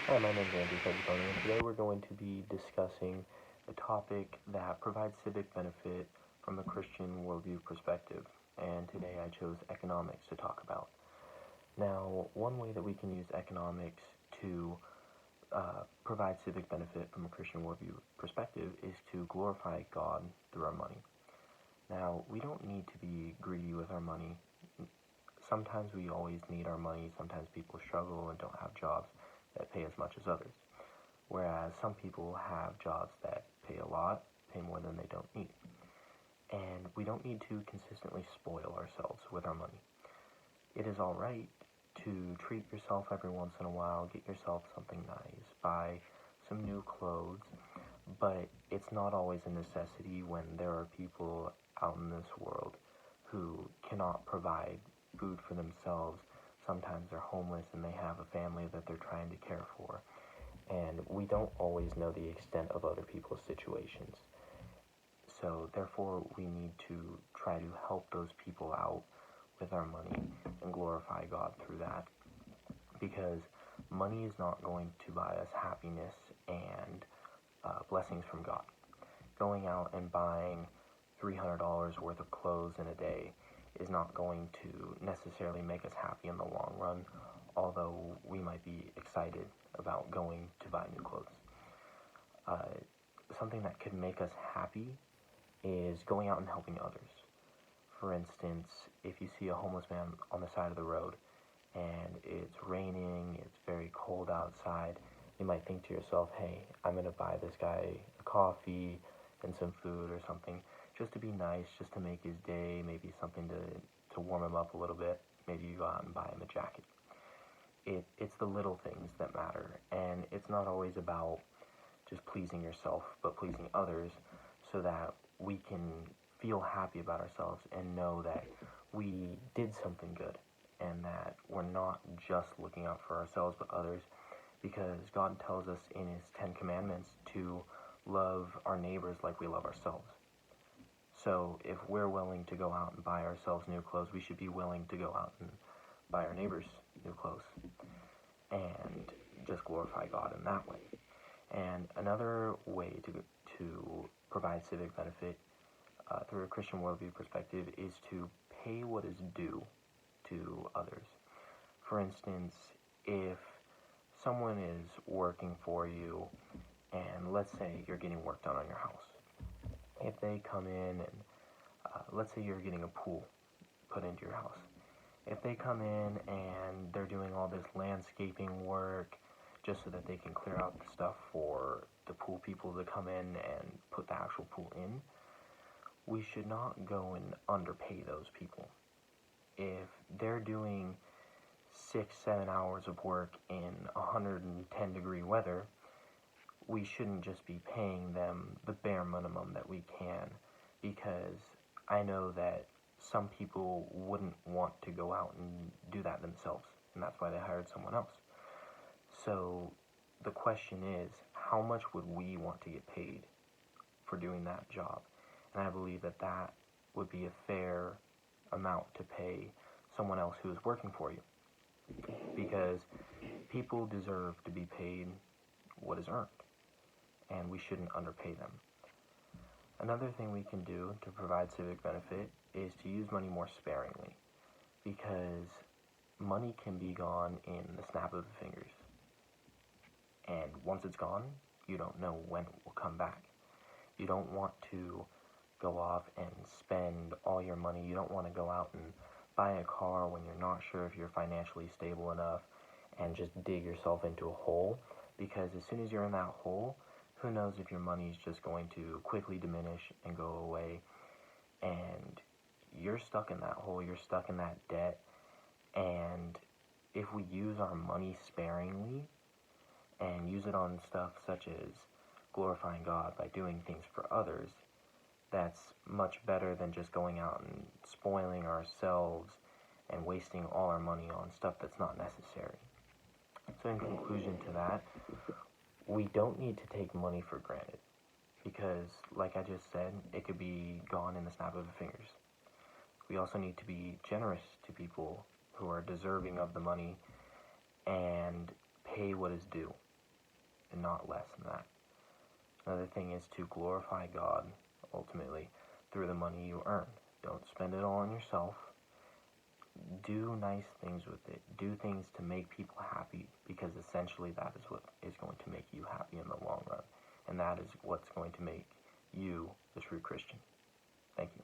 Hi, my name is Andrew Fedgetoni, and today we're going to be discussing a topic that provides civic benefit from a Christian worldview perspective. And today I chose economics to talk about. Now, one way that we can use economics to provide civic benefit from a Christian worldview perspective is to glorify God through our money. Now, we don't need to be greedy with our money. Sometimes we always need our money. Sometimes people struggle and don't have jobs that pay as much as others. Whereas some people have jobs that pay a lot, pay more than they don't need. And we don't need to consistently spoil ourselves with our money. It is alright to treat yourself every once in a while, get yourself something nice, buy some new clothes, but it's not always a necessity when there are people out in this world who cannot provide food for themselves. Sometimes they're homeless and they have a family that they're trying to care for. And we don't always know the extent of other people's situations. So therefore, we need to try to help those people out with our money and glorify God through that. Because money is not going to buy us happiness and blessings from God. Going out and buying $300 worth of clothes in a day is not going to necessarily make us happy in the long run, although we might be excited about going to buy new clothes. Something that could make us happy is going out and helping others. For instance, if you see a homeless man on the side of the road and it's raining, it's very cold outside, you might think to yourself, hey, I'm going to buy this guy a coffee and some food or something, just to be nice, just to make his day, maybe something to warm him up a little bit. Maybe you go out and buy him a jacket. It's the little things that matter, and it's not always about just pleasing yourself, but pleasing others, so that we can feel happy about ourselves and know that we did something good, and that we're not just looking out for ourselves, but others, because God tells us in His 10 Commandments to love our neighbors like we love ourselves. So if we're willing to go out and buy ourselves new clothes, we should be willing to go out and buy our neighbors new clothes and just glorify God in that way. And another way to provide civic benefit through a Christian worldview perspective is to pay what is due to others. For instance, if someone is working for you, and let's say you're getting work done on your house, if they come in and let's say you're getting a pool put into your house, if they come in and they're doing all this landscaping work just so that they can clear out the stuff for the pool people to come in and put the actual pool in, we should not go and underpay those people. If they're doing 6-7 hours of work in 110 degree weather, we shouldn't just be paying them the bare minimum that we can, because I know that some people wouldn't want to go out and do that themselves, and that's why they hired someone else. So the question is, how much would we want to get paid for doing that job? And I believe that that would be a fair amount to pay someone else who is working for you, because people deserve to be paid what is earned, and we shouldn't underpay them. Another thing we can do to provide civic benefit is to use money more sparingly, because money can be gone in the snap of the fingers. And once it's gone, you don't know when it will come back. You don't want to go off and spend all your money. You don't want to go out and buy a car when you're not sure if you're financially stable enough and just dig yourself into a hole, because as soon as you're in that hole, who knows if your money is just going to quickly diminish and go away, and you're stuck in that hole, you're stuck in that debt. And if we use our money sparingly and use it on stuff such as glorifying God by doing things for others, that's much better than just going out and spoiling ourselves and wasting all our money on stuff that's not necessary. So in conclusion to that, we don't need to take money for granted, because like I just said, it could be gone in the snap of the fingers. We also need to be generous to people who are deserving of the money and pay what is due. and not less than that. Another thing is to glorify God, ultimately, through the money you earn. Don't spend it all on yourself. Do nice things with it. Do things to make people happy, because essentially that is what is going to make you happy in the long run. And that is what's going to make you the true Christian. Thank you.